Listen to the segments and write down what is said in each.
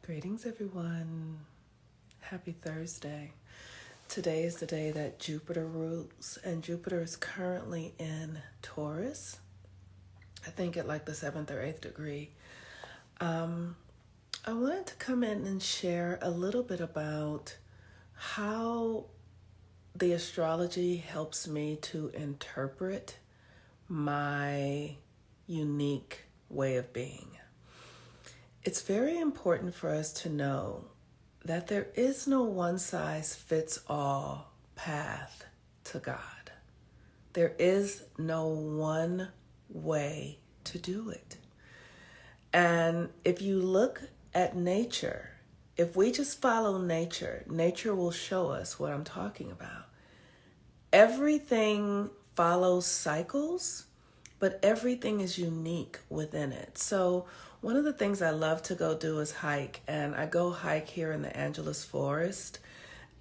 Greetings, everyone. Happy Thursday. Today is the day that Jupiter rules, and Jupiter is currently in Taurus. I think at like the 7th or 8th degree. I wanted to come in and share a little bit about how the astrology helps me to interpret my unique way of being. It's very important for us to know that there is no one-size-fits-all path to God. There is no one way to do it. And if you look at nature, if we just follow nature, nature will show us what I'm talking about. Everything follows cycles, but everything is unique within it. So one of the things I love to go do is hike, and I go hike here in the Angeles Forest.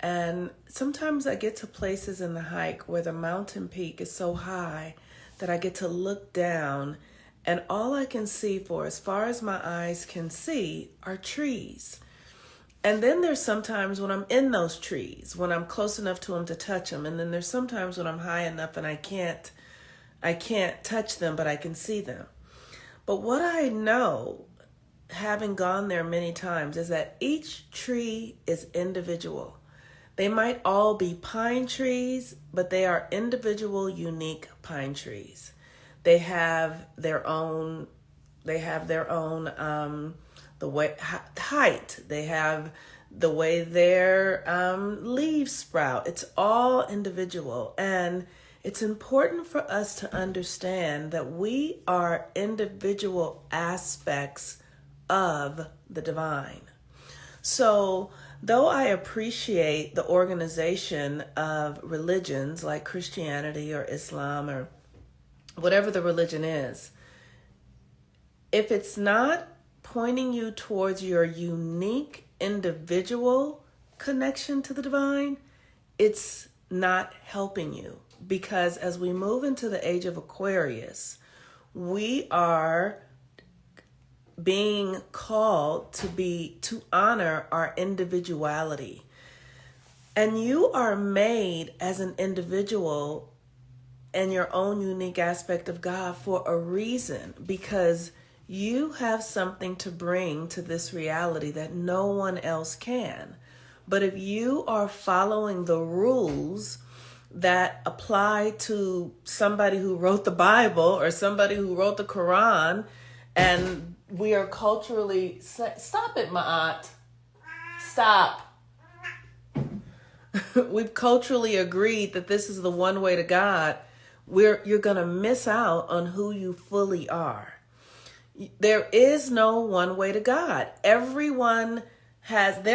And sometimes I get to places in the hike where the mountain peak is so high that I get to look down, and all I can see for as far as my eyes can see are trees. And then there's sometimes when I'm in those trees, when I'm close enough to them to touch them. And then there's sometimes when I'm high enough and I can't touch them, but I can see them. But what I know, having gone there many times, is that each tree is individual. They might all be pine trees, but they are individual, unique pine trees. They have their own, the way height. They have the way their leaves sprout. It's all individual. And it's important for us to understand that we are individual aspects of the divine. So, though I appreciate the organization of religions like Christianity or Islam or whatever the religion is, if it's not pointing you towards your unique individual connection to the divine, it's not helping you. Because as we move into the age of Aquarius, we are being called to honor our individuality. And you are made as an individual and your own unique aspect of God for a reason, because you have something to bring to this reality that no one else can. But if you are following the rules that apply to somebody who wrote the Bible or somebody who wrote the Quran, and we are culturally... Stop it, my aunt. Stop. We've culturally agreed that this is the one way to God. You're going to miss out on who you fully are. There is no one way to God. There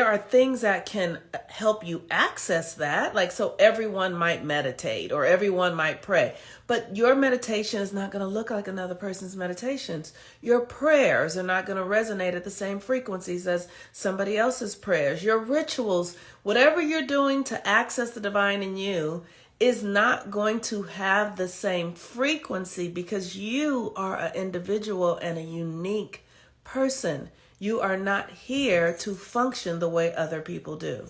are things that can help you access that. Like, so everyone might meditate or everyone might pray, but your meditation is not going to look like another person's meditations. Your prayers are not going to resonate at the same frequencies as somebody else's prayers. Your rituals, whatever you're doing to access the divine in you, is not going to have the same frequency because you are an individual and a unique person. You are not here to function the way other people do.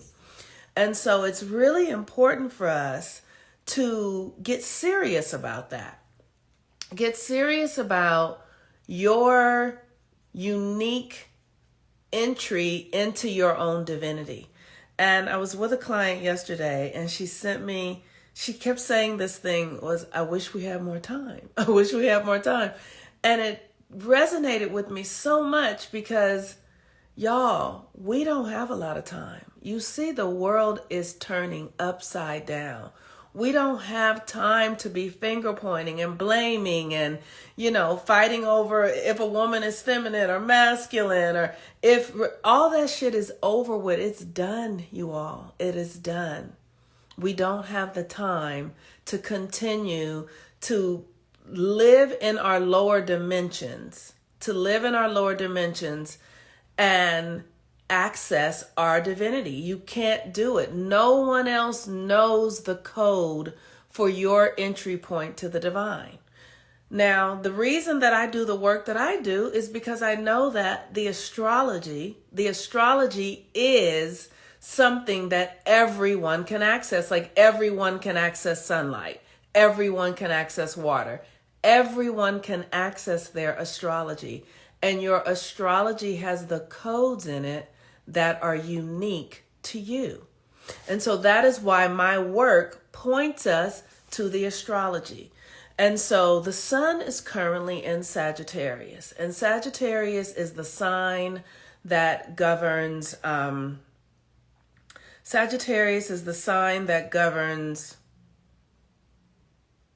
And so it's really important for us to get serious about that. Get serious about your unique entry into your own divinity. And I was with a client yesterday, and she kept saying this thing was, I wish we had more time. I wish we had more time. And it resonated with me so much because, y'all, we don't have a lot of time. You see, the world is turning upside down. We don't have time to be finger pointing and blaming and, fighting over if a woman is feminine or masculine, or if all that shit is over with. It's done, you all. It is done. We don't have the time to continue to live in our lower dimensions, and access our divinity. You can't do it. No one else knows the code for your entry point to the divine. Now, the reason that I do the work that I do is because I know that the astrology is something that everyone can access. Like everyone can access sunlight. Everyone can access water. Everyone can access their astrology. And your astrology has the codes in it that are unique to you. And so that is why my work points us to the astrology. And so the sun is currently in Sagittarius, and Sagittarius is the sign that governs, Sagittarius is the sign that governs,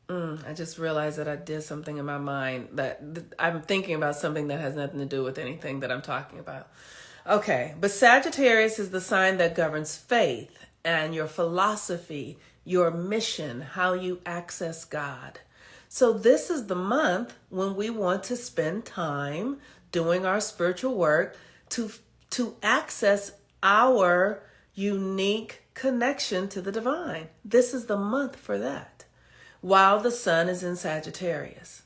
I just realized that I did something in my mind that I'm thinking about something that has nothing to do with anything that I'm talking about. Okay, but Sagittarius is the sign that governs faith and your philosophy, your mission, how you access God. So this is the month when we want to spend time doing our spiritual work to access our unique connection to the divine. This is the month for that, while the sun is in Sagittarius.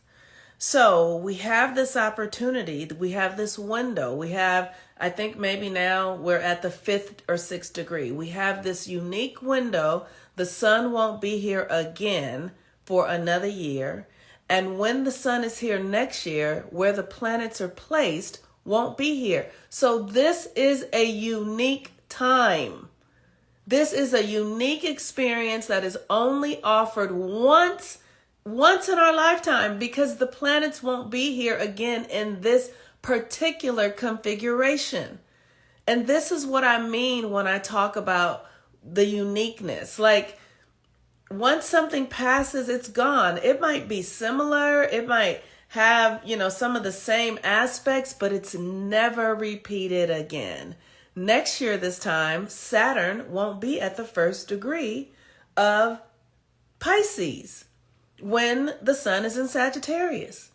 So we have this opportunity, we have this window, we have, I think maybe now we're at the 5th or 6th degree. We have this unique window. The sun won't be here again for another year. And when the sun is here next year, where the planets are placed won't be here. So this is a unique time. This is a unique experience that is only offered once in our lifetime, because the planets won't be here again in this particular configuration. And this is what I mean when I talk about the uniqueness. Like, once something passes, it's gone. It might be similar. It might have, some of the same aspects, but it's never repeated again. Next year, this time, Saturn won't be at the 1st degree of Pisces when the sun is in Sagittarius.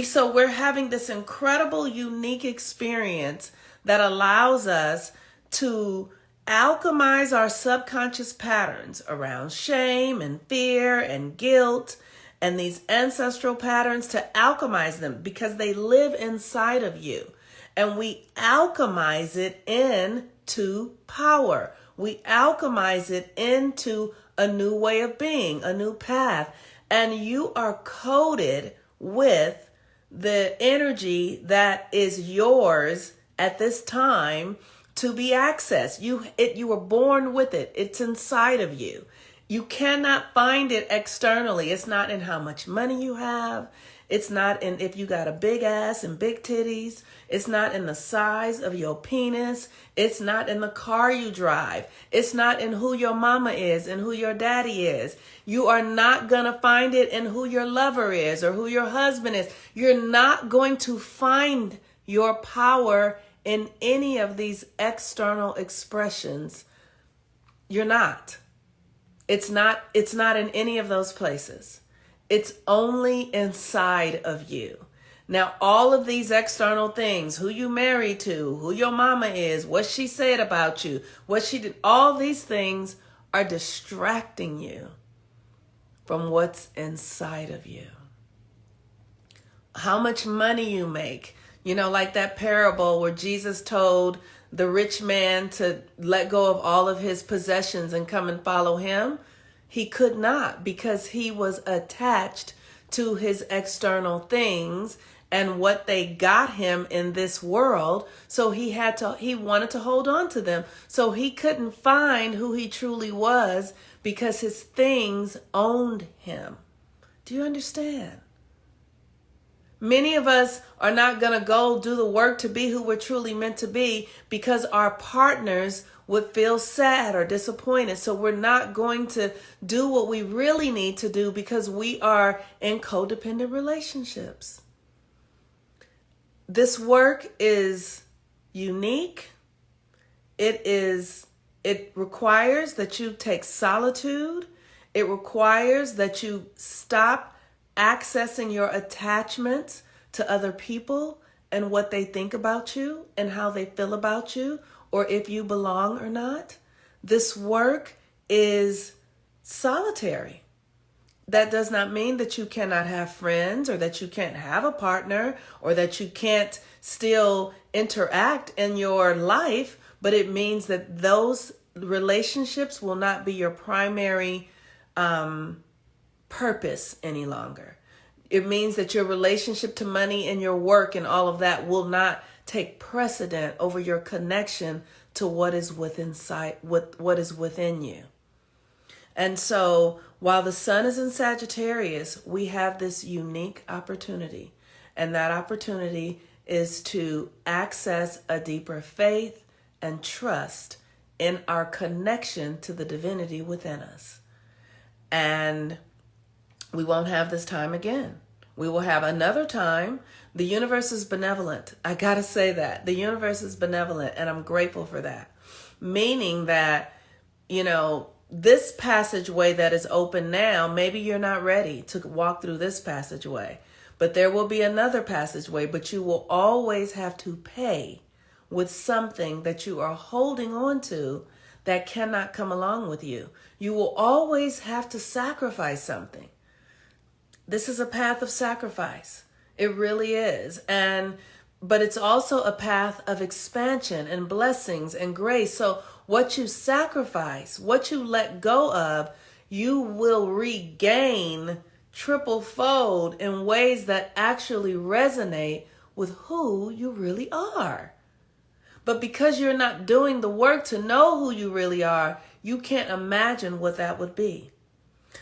So we're having this incredible, unique experience that allows us to alchemize our subconscious patterns around shame and fear and guilt and these ancestral patterns, to alchemize them because they live inside of you. And we alchemize it into power. We alchemize it into a new way of being, a new path. And you are coded with the energy that is yours at this time to be accessed. You were born with it. It's inside of you. You cannot find it externally. It's not in how much money you have. It's not in if you got a big ass and big titties. It's not in the size of your penis. It's not in the car you drive. It's not in who your mama is and who your daddy is. You are not going to find it in who your lover is or who your husband is. You're not going to find your power in any of these external expressions. You're not. It's not in any of those places. It's only inside of you. Now, all of these external things, who you married to, who your mama is, what she said about you, what she did, all these things are distracting you from what's inside of you. How much money you make. Like that parable where Jesus told the rich man to let go of all of his possessions and come and follow him. He could not, because he was attached to his external things and what they got him in this world. So he wanted to hold on to them. So he couldn't find who he truly was because his things owned him. Do you understand? Many of us are not going to go do the work to be who we're truly meant to be because our partners would feel sad or disappointed. So we're not going to do what we really need to do because we are in codependent relationships. This work is unique. It requires that you take solitude. It requires that you stop accessing your attachments to other people and what they think about you and how they feel about you, or if you belong or not. This work is solitary. that does not mean that you cannot have friends or that you can't have a partner or that you can't still interact in your life, but it means that those relationships will not be your primary purpose any longer. It means that your relationship to money and your work and all of that will not take precedent over your connection to what is what is within you. And so while the sun is in Sagittarius, we have this unique opportunity. And that opportunity is to access a deeper faith and trust in our connection to the divinity within us. And we won't have this time again. We will have another time. The universe is benevolent. I gotta say that. The universe is benevolent, and I'm grateful for that. Meaning that, this passageway that is open now, maybe you're not ready to walk through this passageway, but there will be another passageway, but you will always have to pay with something that you are holding on to that cannot come along with you. You will always have to sacrifice something. This is a path of sacrifice. It really is. But it's also a path of expansion and blessings and grace. So what you sacrifice, what you let go of, you will regain triple fold in ways that actually resonate with who you really are. But because you're not doing the work to know who you really are, you can't imagine what that would be.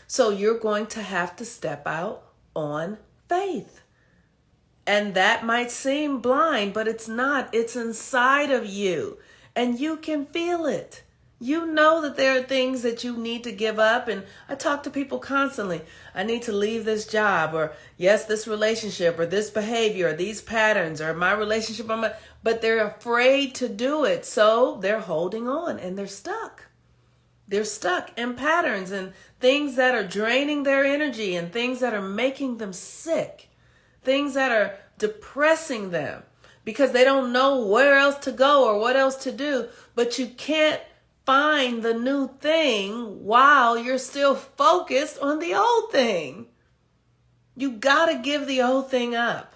So you're going to have to step out on faith. And that might seem blind, but it's not. It's inside of you. And you can feel it. You know that there are things that you need to give up. And I talk to people constantly. I need to leave this job, or yes, this relationship, or this behavior, or these patterns, or my relationship. But they're afraid to do it. So they're holding on and they're stuck. They're stuck in patterns and things that are draining their energy and things that are making them sick. Things that are depressing them because they don't know where else to go or what else to do. But you can't find the new thing while you're still focused on the old thing. You got to give the old thing up.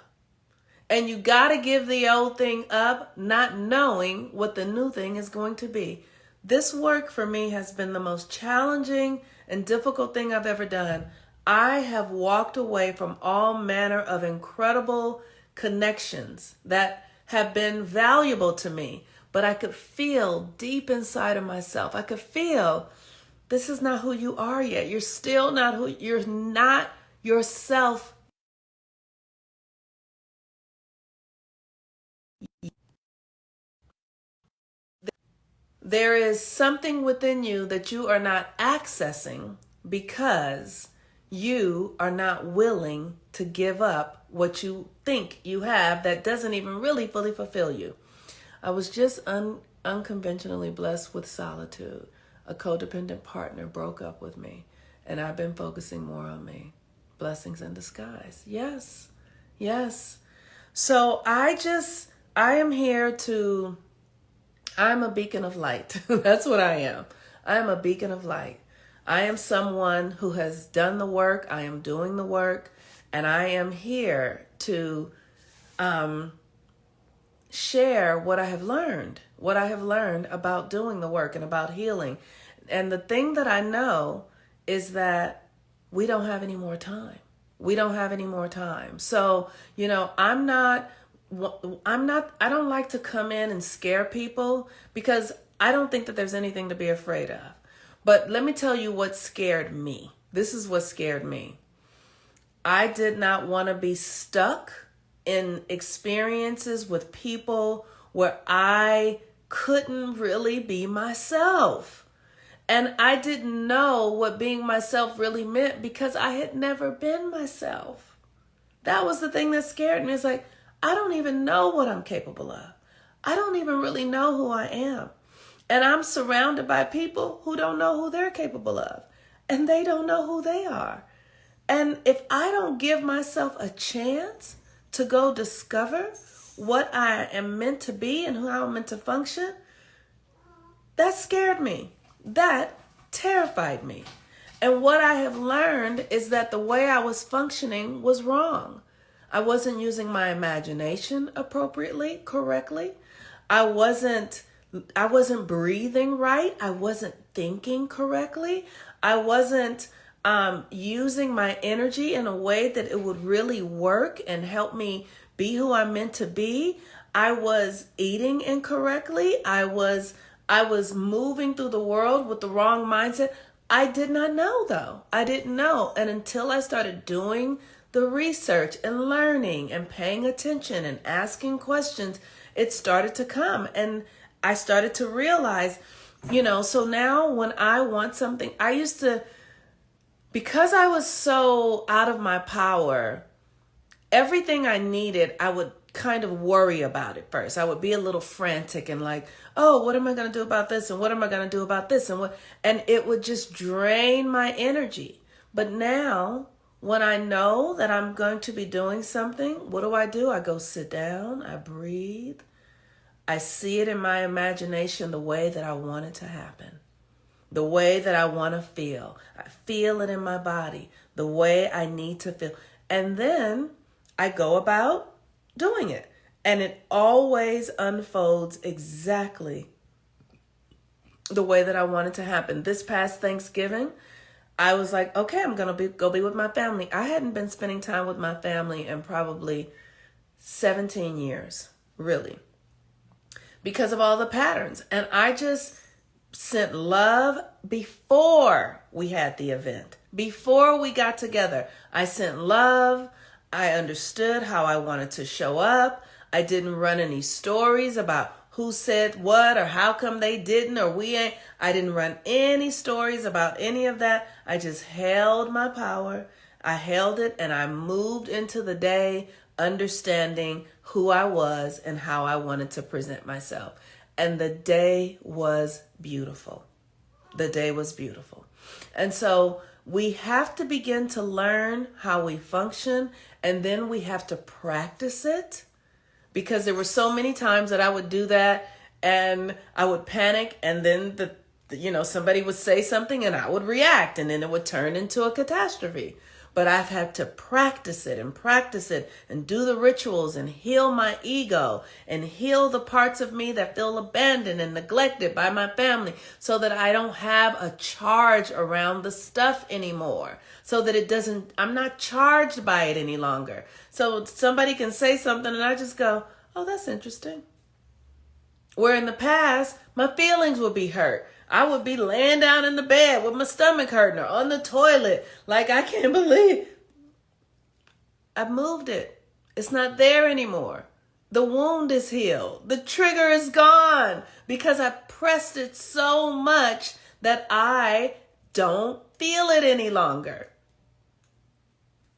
And you got to give the old thing up not knowing what the new thing is going to be. This work for me has been the most challenging and difficult thing I've ever done. I have walked away from all manner of incredible connections that have been valuable to me, but I could feel deep inside of myself. I could feel this is not who you are yet. You're still not you're not yourself. There is something within you that you are not accessing because you are not willing to give up what you think you have that doesn't even really fully fulfill you. I was just unconventionally blessed with solitude. A codependent partner broke up with me, and I've been focusing more on me. Blessings in disguise. Yes, yes. So I am here to, I'm a beacon of light. That's what I am. I am a beacon of light. I am someone who has done the work. I am doing the work. And I am here to share what I have learned about doing the work and about healing. And the thing that I know is that we don't have any more time. We don't have any more time. So, I don't like to come in and scare people because I don't think that there's anything to be afraid of. But let me tell you what scared me. This is what scared me. I did not want to be stuck in experiences with people where I couldn't really be myself. And I didn't know what being myself really meant because I had never been myself. That was the thing that scared me. It's like, I don't even know what I'm capable of. I don't even really know who I am. And I'm surrounded by people who don't know who they're capable of. And they don't know who they are. And if I don't give myself a chance to go discover what I am meant to be and how I'm meant to function, that scared me. That terrified me. And what I have learned is that the way I was functioning was wrong. I wasn't using my imagination appropriately, correctly. I wasn't breathing right. I wasn't thinking correctly. I wasn't using my energy in a way that it would really work and help me be who I'm meant to be. I was eating incorrectly. I was moving through the world with the wrong mindset. I did not know though. I didn't know. And until I started doing the research and learning and paying attention and asking questions, it started to come. And I started to realize, so now when I want something, I used to, because I was so out of my power, everything I needed, I would kind of worry about it first. I would be a little frantic and like, oh, what am I going to do about this? And what am I going to do about this? And it would just drain my energy. But now when I know that I'm going to be doing something, what do? I go sit down, I breathe. I see it in my imagination the way that I want it to happen, the way that I want to feel. I feel it in my body, the way I need to feel. And then I go about doing it. And it always unfolds exactly the way that I want it to happen. This past Thanksgiving, I was like, okay, I'm going to go be with my family. I hadn't been spending time with my family in probably 17 years, really, because of all the patterns. And I just sent love before we had the event, before we got together. I sent love. I understood how I wanted to show up. I didn't run any stories about who said what or how come they didn't or we ain't. I didn't run any stories about any of that. I just held my power. I held it and I moved into the day understanding who I was and how I wanted to present myself. And the day was beautiful. The day was beautiful. And so we have to begin to learn how we function, and then we have to practice it, because there were so many times that I would do that and I would panic, and then somebody would say something and I would react, and then it would turn into a catastrophe. But I've had to practice it and do the rituals and heal my ego and heal the parts of me that feel abandoned and neglected by my family, so that I don't have a charge around the stuff anymore, so that I'm not charged by it any longer. So somebody can say something and I just go, oh, that's interesting. Where in the past, my feelings would be hurt. I would be laying down in the bed with my stomach hurting or on the toilet. Like, I can't believe I've moved it. It's not there anymore. The wound is healed. The trigger is gone because I pressed it so much that I don't feel it any longer.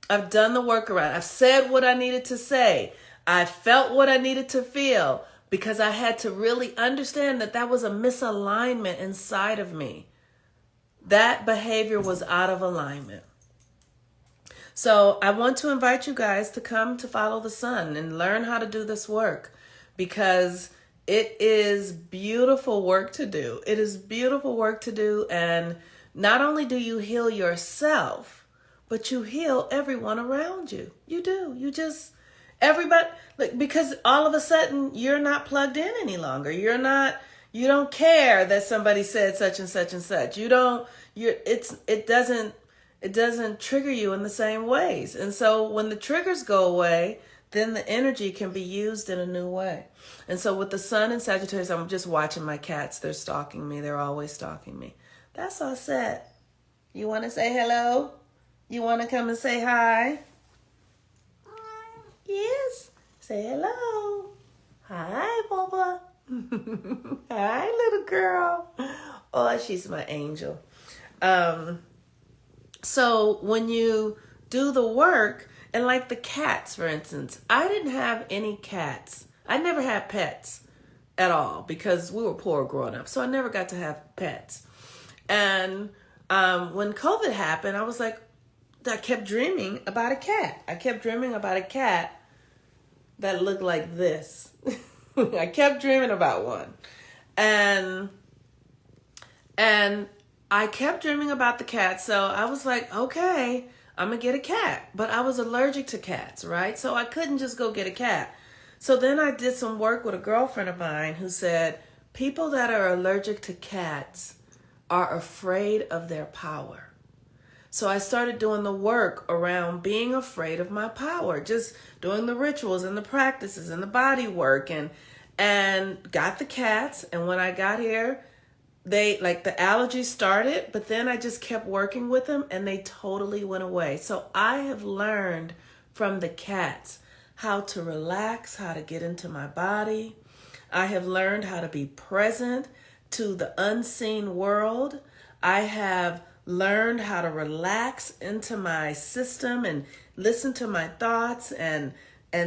I've done the workaround. I've said what I needed to say. I felt what I needed to feel, because I had to really understand that was a misalignment inside of me. That behavior was out of alignment. So I want to invite you guys to come to Follow the Sun and learn how to do this work, because it is beautiful work to do. It is beautiful work to do. And not only do you heal yourself, but you heal everyone around you. You do. Everybody, because all of a sudden you're not plugged in any longer. You don't care that somebody said such and such and such. It doesn't trigger you in the same ways. And so when the triggers go away, then the energy can be used in a new way. And so with the Sun and Sagittarius, I'm just watching my cats. They're stalking me. They're always stalking me. That's all set. You want to say hello? You want to come and say hi? Yes. Say hello. Hi, Boba. Hi, little girl. Oh, she's my angel. So when you do the work, and like the cats, for instance, I didn't have any cats. I never had pets at all because we were poor growing up. So I never got to have pets. And when COVID happened, I was like, I kept dreaming about a cat. I kept dreaming about a cat that looked like this. I kept dreaming about one. And I kept dreaming about the cat. So I was like, okay, I'm going to get a cat. But I was allergic to cats, right? So I couldn't just go get a cat. So then I did some work with a girlfriend of mine who said, people that are allergic to cats are afraid of their power. So I started doing the work around being afraid of my power, just doing the rituals and the practices and the body work, and got the cats. And when I got here, they like the allergies started, but then I just kept working with them and they totally went away. So I have learned from the cats how to relax, how to get into my body. I have learned how to be present to the unseen world. I have learned how to relax into my system and listen to my thoughts and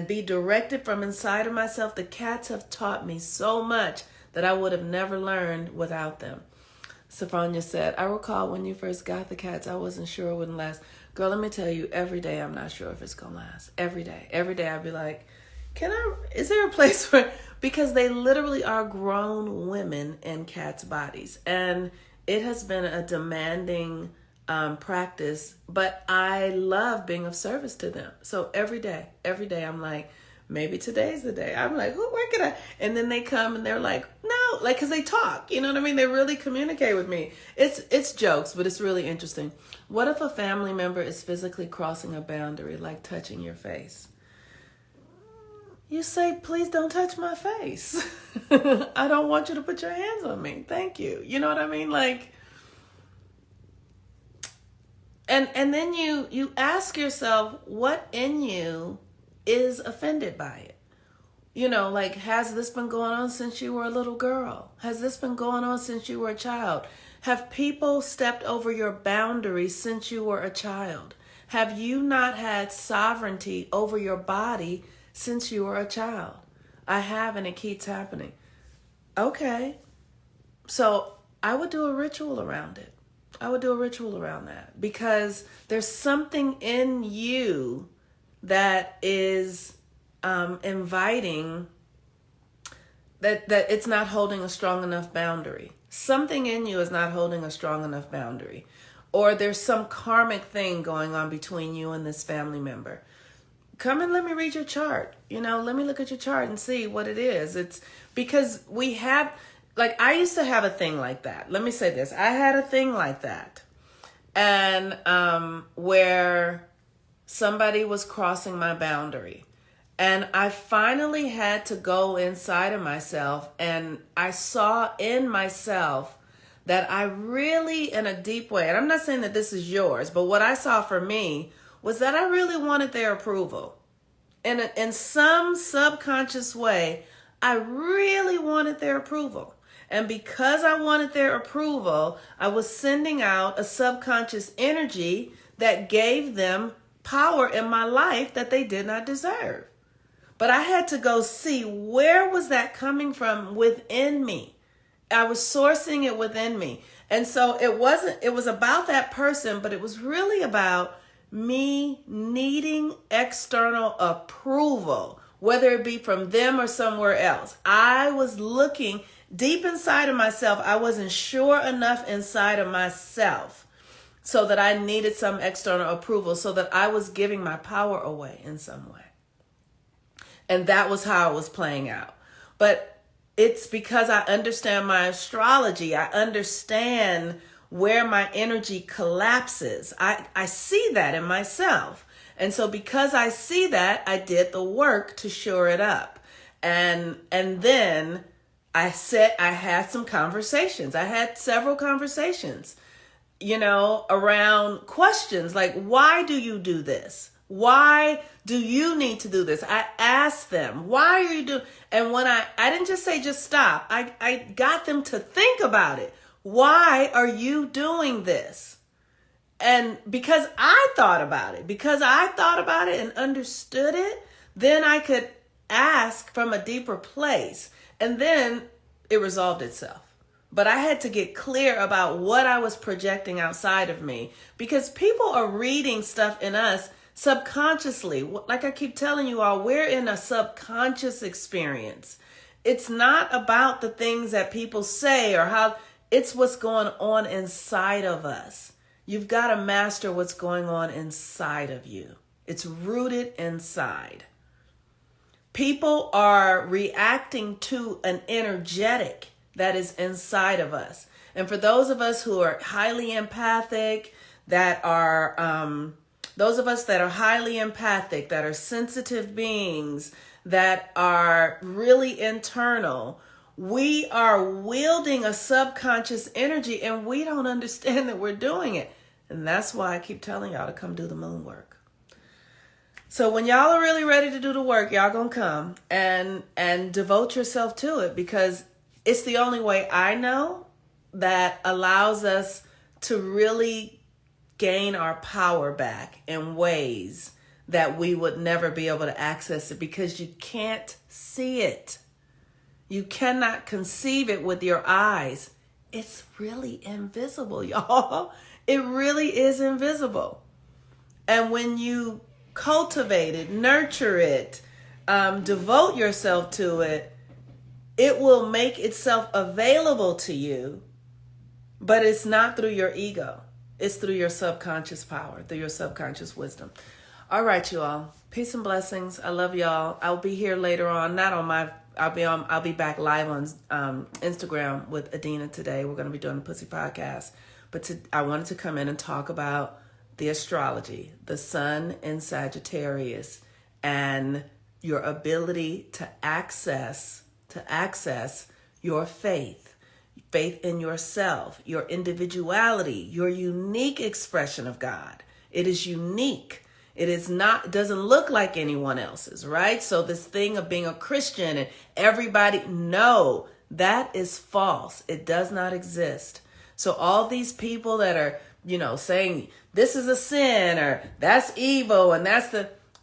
be directed from inside of myself. The cats have taught me so much that I would have never learned without them. Sophronia said, I recall when you first got the cats, I wasn't sure it wouldn't last. Girl, let me tell you, every day I'm not sure if it's going to last. Every day. Every day I'd be like, is there a place where, because they literally are grown women in cats' bodies. And it has been a demanding practice, but I love being of service to them. So every day I'm like, maybe today's the day. I'm like, where can I? And then they come and they're like, no, like, cause they talk, you know what I mean? They really communicate with me. It's jokes, but it's really interesting. What if a family member is physically crossing a boundary, like touching your face? You say, please don't touch my face. I don't want you to put your hands on me. Thank you. You know what I mean? Like, and then you ask yourself, what in you is offended by it? You know, like, has this been going on since you were a little girl? Has this been going on since you were a child? Have people stepped over your boundaries since you were a child? Have you not had sovereignty over your body since you were a child? I have, and it keeps happening. Okay. So I would do a ritual around it. I would do a ritual around that because there's something in you that is inviting that it's not holding a strong enough boundary. Something in you is not holding a strong enough boundary. Or there's some karmic thing going on between you and this family member. Come and let me read your chart. You know, let me look at your chart and see what it is. It's because we have, like, I used to have a thing like that. Let me say this. I had a thing like that. And where somebody was crossing my boundary. And I finally had to go inside of myself, and I saw in myself that I really, in a deep way, and I'm not saying that this is yours, but what I saw for me was that I really wanted their approval. In some subconscious way, I really wanted their approval. And because I wanted their approval, I was sending out a subconscious energy that gave them power in my life that they did not deserve. But I had to go see, where was that coming from within me? I was sourcing it within me. And so it was about that person, but it was really about me needing external approval, whether it be from them or somewhere else. I was looking deep inside of myself. I wasn't sure enough inside of myself so that I needed some external approval, so that I was giving my power away in some way. And that was how it was playing out. But it's because I understand my astrology. I understand where my energy collapses. I see that in myself. And so because I see that, I did the work to shore it up. And then I had some conversations. I had several conversations, you know, around questions like, why do you do this? Why do you need to do this? I asked them, why are you doing? And when I didn't just say, just stop. I got them to think about it. Why are you doing this? And because I thought about it and understood it, then I could ask from a deeper place. And then it resolved itself. But I had to get clear about what I was projecting outside of me, because people are reading stuff in us subconsciously. Like I keep telling you all, we're in a subconscious experience. It's not about the things that people say or how. It's what's going on inside of us. You've got to master what's going on inside of you. It's rooted inside. People are reacting to an energetic that is inside of us. And for those of us who are highly empathic, that are sensitive beings, that are really internal, we are wielding a subconscious energy and we don't understand that we're doing it. And that's why I keep telling y'all to come do the moon work. So when y'all are really ready to do the work, y'all gonna come and devote yourself to it, because it's the only way I know that allows us to really gain our power back in ways that we would never be able to access it, because you can't see it. You cannot conceive it with your eyes. It's really invisible, y'all. It really is invisible. And when you cultivate it, nurture it, devote yourself to it, it will make itself available to you. But it's not through your ego. It's through your subconscious power, through your subconscious wisdom. All right, you all. Peace and blessings. I love y'all. I'll be here later on. I'll be back live on Instagram with Adina today. We're going to be doing the Pussy Podcast. But I wanted to come in and talk about the astrology, the sun in Sagittarius, and your ability to access your faith in yourself, your individuality, your unique expression of God. It is unique. It doesn't look like anyone else's, right? So this thing of being a Christian and everybody, no, that is false. It does not exist. So all these people that are, saying this is a sin or that's evil and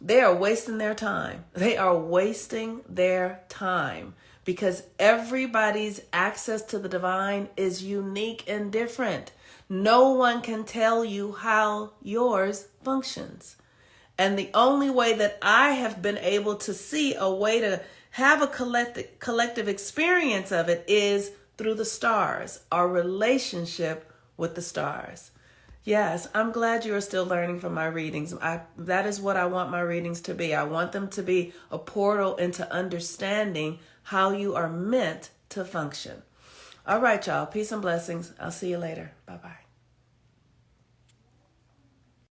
they are wasting their time. They are wasting their time, because everybody's access to the divine is unique and different. No one can tell you how yours functions. And the only way that I have been able to see a way to have a collective experience of it is through the stars, our relationship with the stars. Yes, I'm glad you are still learning from my readings. That is what I want my readings to be. I want them to be a portal into understanding how you are meant to function. All right, y'all. Peace and blessings. I'll see you later. Bye-bye.